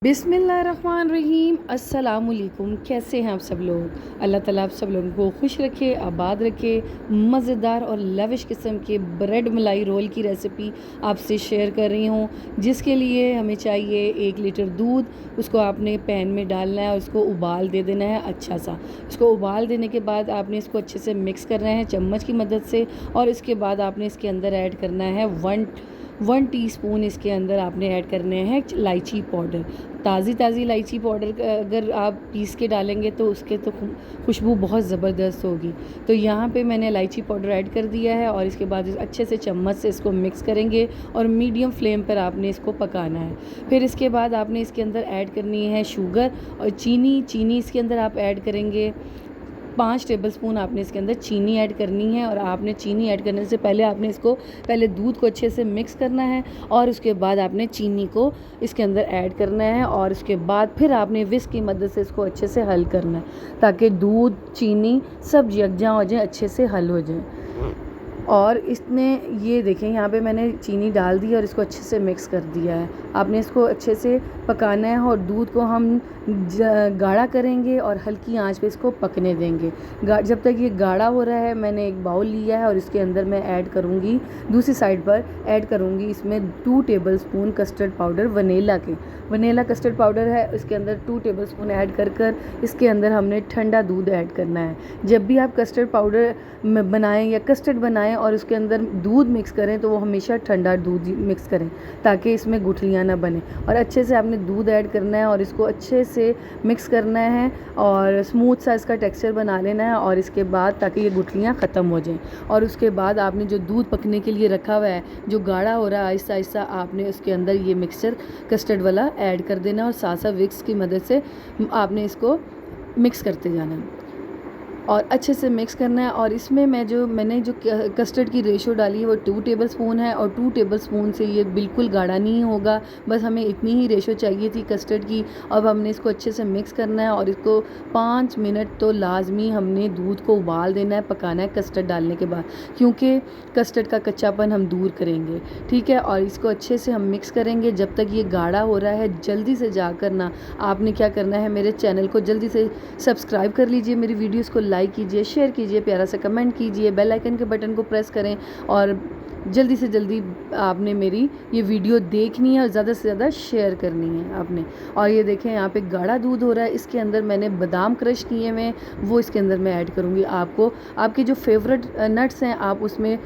बिस्मिल्लाहिर्रहमानिर्रहीम। अस्सलामुअलैकुम। कैसे हैं आप सब लोग? अल्लाह ताला आप सब लोगों को खुश रखे, आबाद रखे। मज़ेदार और लविश किस्म के ब्रेड मलाई रोल की रेसिपी आपसे शेयर कर रही हूँ, जिसके लिए हमें चाहिए 1 लीटर दूध। उसको आपने पैन में डालना है और उसको उबाल दे देना है अच्छा सा। इसको उबाल देने के बाद आपने इसको अच्छे से मिक्स करना है चम्मच की मदद से, और इसके बाद आपने इसके अंदर ऐड करना है वन टीस्पून इसके अंदर आपने ऐड करने हैं इलायची पाउडर। ताज़ी इलायची पाउडर अगर आप पीस के डालेंगे तो उसके तो खुशबू बहुत ज़बरदस्त होगी। तो यहाँ पे मैंने इलायची पाउडर ऐड कर दिया है और इसके बाद अच्छे से चम्मच से इसको मिक्स करेंगे और मीडियम फ्लेम पर आपने इसको पकाना है। फिर इसके बाद आपने इसके अंदर ऐड करनी है शुगर और चीनी इसके अंदर आप ऐड करेंगे 5 टेबलस्पून आपने इसके अंदर चीनी ऐड करनी है। और आपने चीनी ऐड करने से पहले आपने इसको पहले दूध को अच्छे से मिक्स करना है और उसके बाद आपने चीनी को इसके अंदर ऐड करना है और उसके बाद फिर आपने विस्क की मदद से इसको अच्छे से हल करना है, ताकि दूध चीनी सब यकजा हो जाए, अच्छे से हल हो जाए। और इसने ये देखें यहाँ पे मैंने चीनी डाल दी और इसको अच्छे से मिक्स कर दिया है। आपने इसको अच्छे से पकाना है और दूध को हम गाढ़ा करेंगे और हल्की आंच पे इसको पकने देंगे जब तक ये गाढ़ा हो रहा है। मैंने एक बाउल लिया है और इसके अंदर मैं ऐड करूँगी, दूसरी साइड पर ऐड करूँगी इसमें 2 tablespoon custard powder vanilla custard powder है। इसके अंदर 2 टेबलस्पून ऐड कर इसके अंदर हमने ठंडा दूध ऐड करना है। जब भी आप कस्टर्ड पाउडर बनाएं या कस्टर्ड बनाएं और उसके अंदर दूध मिक्स करें तो वो हमेशा ठंडा दूध मिक्स करें, ताकि इसमें गुठलियाँ ना बने। और अच्छे से आपने दूध ऐड करना है और इसको अच्छे से मिक्स करना है और स्मूथ सा इसका टेक्सचर बना लेना है। और इसके बाद ताकि ये गुठलियाँ ख़त्म हो जाएं, और उसके बाद आपने जो दूध पकने के लिए रखा हुआ है, जो गाढ़ा हो रहा है, आहिस्ता आहिस्ता आपने उसके अंदर ये मिक्सचर कस्टर्ड वाला ऐड कर देना और साथ साथ विक्स की मदद से आपने इसको मिक्स करते जाना है और अच्छे से मिक्स करना है। और इसमें मैंने जो कस्टर्ड की रेशो डाली है वो 2 टेबलस्पून है, और 2 टेबलस्पून से ये बिल्कुल गाढ़ा नहीं होगा, बस हमें इतनी ही रेशो चाहिए थी कस्टर्ड की। अब हमने इसको अच्छे से मिक्स करना है और इसको 5 मिनट तो लाजमी हमने दूध को उबाल देना है, पकाना है कस्टर्ड डालने के बाद, क्योंकि कस्टर्ड का कच्चापन हम दूर करेंगे, ठीक है। और इसको अच्छे से हम मिक्स करेंगे जब तक ये गाढ़ा हो रहा है। जल्दी से जाकर ना आपने क्या करना है, मेरे चैनल को जल्दी से सब्सक्राइब कर लीजिए, मेरी वीडियोज़ को लाइक कीजिए, शेयर कीजिए, प्यारा सा कमेंट कीजिए, बेल आइकन के बटन को प्रेस करें और जल्दी से जल्दी आपने मेरी ये वीडियो देखनी है और ज़्यादा से ज़्यादा शेयर करनी है आपने। और ये देखें यहाँ पे गाढ़ा दूध हो रहा है, इसके अंदर मैंने बादाम क्रश किए हुए हैं, वो इसके अंदर मैं ऐड करूँगी। आपको आपके जो फेवरेट नट्स हैं आप उसमें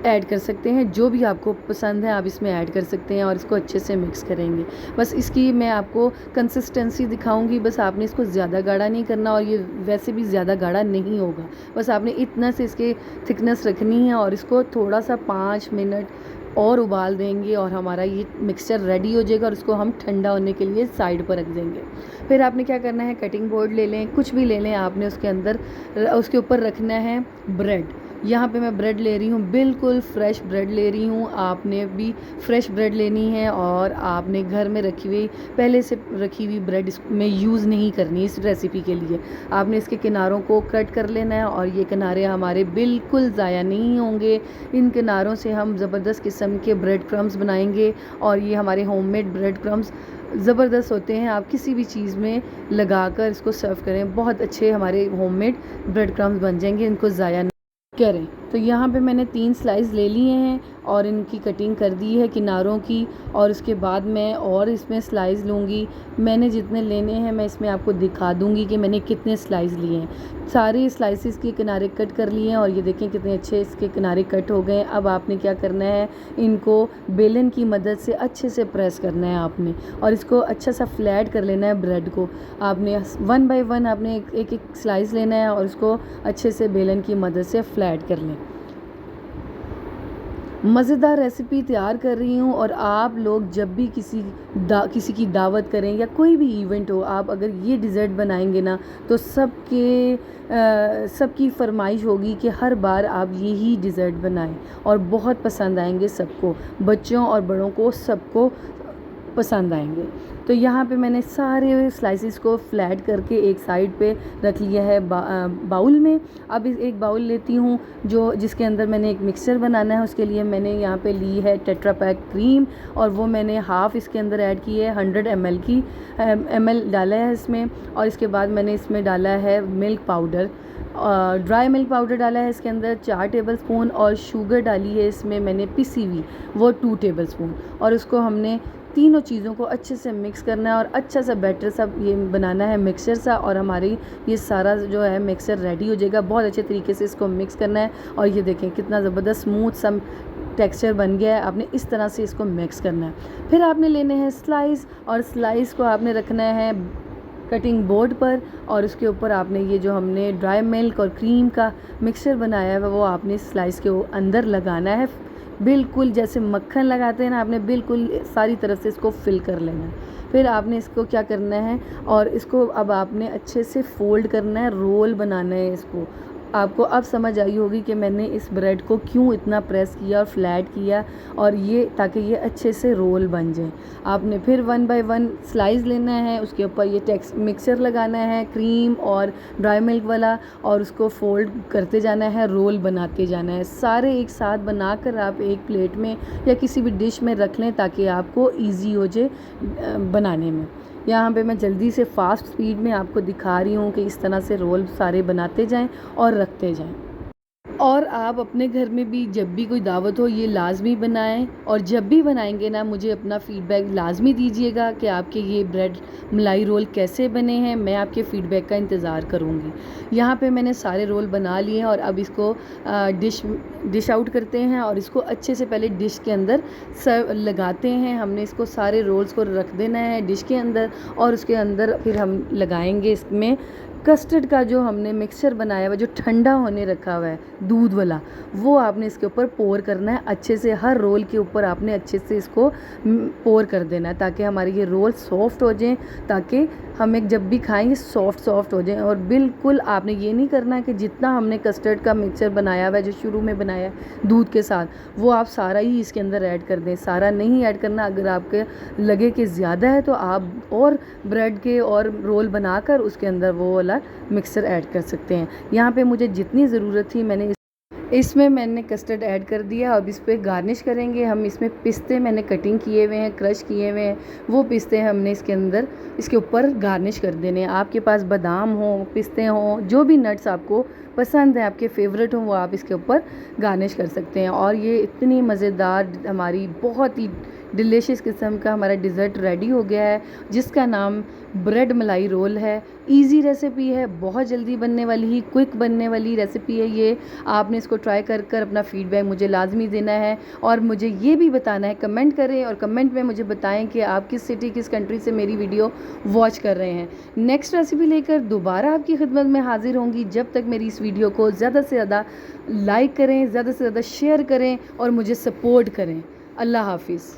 ऐड कर सकते हैं, जो भी आपको पसंद है आप इसमें ऐड कर सकते हैं और इसको अच्छे से मिक्स करेंगे। बस इसकी मैं आपको कंसिस्टेंसी दिखाऊंगी, बस आपने इसको ज़्यादा गाढ़ा नहीं करना और ये वैसे भी ज़्यादा गाढ़ा नहीं होगा, बस आपने इतना से इसके थिकनेस रखनी है। और इसको थोड़ा सा 5 मिनट और उबाल देंगे और हमारा ये मिक्सचर रेडी हो जाएगा और उसको हम ठंडा होने के लिए साइड पर रख देंगे। फिर आपने क्या करना है, कटिंग बोर्ड ले लें, कुछ भी ले लें, आपने उसके अंदर उसके ऊपर रखना है ब्रेड। यहाँ पे मैं ब्रेड ले रही हूँ, बिल्कुल फ्रेश ब्रेड ले रही हूँ। आपने भी फ्रेश ब्रेड लेनी है और आपने घर में पहले से रखी हुई ब्रेड इसमें यूज़ नहीं करनी इस रेसिपी के लिए। आपने इसके किनारों को कट कर लेना है और ये किनारे हमारे बिल्कुल ज़ाया नहीं होंगे। इन किनारों से हम ज़बरदस्त किस्म के ब्रेड क्रम्स बनाएंगे और ये हमारे होममेड ब्रेड क्रम्स ज़बरदस्त होते हैं। आप किसी भी चीज़ में लगाकर इसको सर्व करें, बहुत अच्छे हमारे होममेड ब्रेड क्रम्स बन जाएंगे, इनको ज़ाया करें। तो यहाँ पे मैंने 3 स्लाइस ले लिए हैं और इनकी कटिंग कर दी है किनारों की, और उसके बाद मैं और इसमें स्लाइस लूँगी। मैंने जितने लेने हैं मैं इसमें आपको दिखा दूँगी कि मैंने कितने स्लाइस लिए हैं। सारे स्लाइसिस के किनारे कट कर लिए हैं और ये देखें कितने अच्छे इसके किनारे कट हो गए हैं। अब आपने क्या करना है, इनको बेलन की मदद से अच्छे से प्रेस करना है आपने, और इसको अच्छा सा फ्लैट कर लेना है ब्रेड को। आपने 1 बाय 1 आपने एक स्लाइस लेना है और उसको अच्छे से बेलन की मदद से फ्लैट कर लें। मज़ेदार रेसिपी तैयार कर रही हूँ और आप लोग जब भी किसी की दावत करें या कोई भी इवेंट हो, आप अगर ये डिज़र्ट बनाएंगे ना तो सबकी फरमाइश होगी कि हर बार आप यही डिज़र्ट बनाएं और बहुत पसंद आएंगे सबको, बच्चों और बड़ों को, सबको पसंद आएंगे। तो यहाँ पे मैंने सारे स्लाइसिस को फ्लैट करके एक साइड पे रख लिया है बाउल में। अब एक बाउल लेती हूँ जिसके अंदर मैंने एक मिक्सचर बनाना है। उसके लिए मैंने यहाँ पे ली है टेट्रा पैक क्रीम और वो मैंने हाफ़ इसके अंदर ऐड की है, 100 ml डाला है इसमें। और इसके बाद मैंने इसमें डाला है milk powder, dry milk powder डाला है इसके अंदर 4 टेबलस्पून, और शुगर डाली है इसमें मैंने पिसी हुई वो 2 टेबलस्पून। और उसको हमने तीनों चीज़ों को अच्छे से मिक्स करना है और अच्छा सा बैटर सब ये बनाना है मिक्सचर सा। और हमारी ये सारा जो है मिक्सचर रेडी हो जाएगा। बहुत अच्छे तरीके से इसको मिक्स करना है। और ये देखें कितना ज़बरदस्त स्मूथ सा टेक्सचर बन गया है। आपने इस तरह से इसको मिक्स करना है। फिर आपने लेने हैं स्लाइस, और स्लाइस को आपने रखना है कटिंग बोर्ड पर, और उसके ऊपर आपने ये जो हमने ड्राई मिल्क और क्रीम का मिक्सचर बनाया है वो आपने स्लाइस के अंदर लगाना है, बिल्कुल जैसे मक्खन लगाते हैं ना, आपने बिल्कुल सारी तरफ से इसको फिल कर लेना है। फिर आपने इसको क्या करना है, और इसको अब आपने अच्छे से फोल्ड करना है, रोल बनाना है इसको। आपको अब समझ आई होगी कि मैंने इस ब्रेड को क्यों इतना प्रेस किया और फ्लैट किया, और ये ताकि ये अच्छे से रोल बन जाए। आपने फिर 1 बाय 1 स्लाइस लेना है, उसके ऊपर ये मिक्सचर लगाना है क्रीम और ड्राई मिल्क वाला, और उसको फोल्ड करते जाना है, रोल बनाते जाना है। सारे एक साथ बनाकर आप एक प्लेट में या किसी भी डिश में रख लें ताकि आपको ईजी हो जाए बनाने में। यहाँ पे मैं जल्दी से फ़ास्ट स्पीड में आपको दिखा रही हूँ कि इस तरह से रोल सारे बनाते जाएं और रखते जाएं। और आप अपने घर में भी जब भी कोई दावत हो ये लाजमी बनाएं, और जब भी बनाएंगे ना मुझे अपना फ़ीडबैक लाजमी दीजिएगा कि आपके ये ब्रेड मलाई रोल कैसे बने हैं। मैं आपके फ़ीडबैक का इंतज़ार करूँगी। यहाँ पे मैंने सारे रोल बना लिए हैं और अब इसको डिश आउट करते हैं, और इसको अच्छे से पहले डिश के अंदर सर्व लगाते हैं। हमने इसको सारे रोल्स को रख देना है डिश के अंदर, और उसके अंदर फिर हम लगाएंगे इसमें कस्टर्ड का जो हमने मिक्सचर बनाया हुआ, जो ठंडा होने रखा हुआ है दूध वाला, वो आपने इसके ऊपर पोर करना है अच्छे से। हर रोल के ऊपर आपने अच्छे से इसको पोर कर देना है ताकि हमारे ये रोल सॉफ्ट हो जाएं, ताकि हमें जब भी खाएं ये सॉफ्ट हो जाएं। और बिल्कुल आपने ये नहीं करना है कि जितना हमने कस्टर्ड का मिक्सचर बनाया हुआ है जो शुरू में बनाया है दूध के साथ, वो आप सारा ही इसके अंदर ऐड कर दें। सारा नहीं ऐड करना। अगर आपके लगे कि ज़्यादा है तो आप और ब्रेड के और रोल बनाकर उसके अंदर वो वाला मिक्सचर ऐड कर सकते हैं। यहाँ पे मुझे जितनी ज़रूरत थी इसमें मैंने कस्टर्ड ऐड कर दिया। अब इस पर गार्निश करेंगे हम। इसमें पिस्ते मैंने कटिंग किए हुए हैं, क्रश किए हुए हैं, वो पिस्ते हमने इसके ऊपर गार्निश कर देने हैं। आपके पास बादाम हो, पिस्ते हों, जो भी नट्स आपको पसंद है, आपके फेवरेट हों, वो आप इसके ऊपर गार्निश कर सकते हैं। और ये इतनी मज़ेदार हमारी बहुत ही डिलीशियस किस्म का हमारा डिज़र्ट रेडी हो गया है, जिसका नाम ब्रेड मलाई रोल है। इजी रेसिपी है, बहुत जल्दी बनने वाली ही क्विक बनने वाली रेसिपी है ये। आपने इसको ट्राई कर अपना फ़ीडबैक मुझे लाजमी देना है, और मुझे ये भी बताना है, कमेंट करें और कमेंट में मुझे बताएं कि आप किस सिटी किस कंट्री से मेरी वीडियो वॉच कर रहे हैं। नेक्स्ट रेसिपी लेकर दोबारा आपकी खिदमत में हाजिर होंगी। जब तक मेरी इस वीडियो को ज़्यादा से ज़्यादा लाइक करें, ज़्यादा से ज़्यादा शेयर करें और मुझे सपोर्ट करें। अल्लाह हाफिज़।